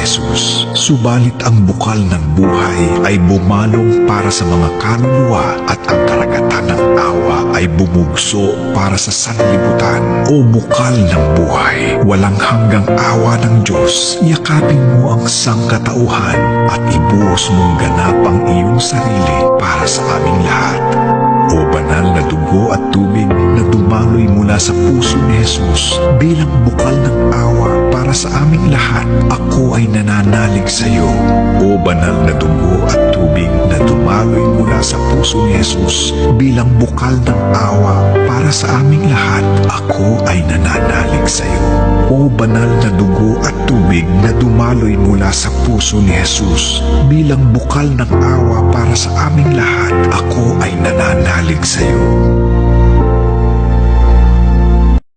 Jesus. Subalit ang bukal ng buhay ay bumalong para sa mga kaluluwa at ang karagatan ng awa ay bumugso para sa sanlibutan. O bukal ng buhay, walang hanggang awa ng Diyos, yakapin mo ang sangkatauhan at ibuhos mong ganap ang iyong sarili para sa aming lahat. O banal na dugo at tubig na dumaloy mula sa puso ni Jesus bilang bukal ng awa para sa aming lahat, ako ay nananalig sa iyo. O banal na dugo at tubig na dumaloy mula sa puso ni Jesus bilang bukal ng awa para sa aming lahat, ako ay nananalig sa iyo. O banal na dugo at tubig na dumaloy mula sa puso ni Jesus bilang bukal ng awa para sa aming lahat, ako ay nananalig sa iyo.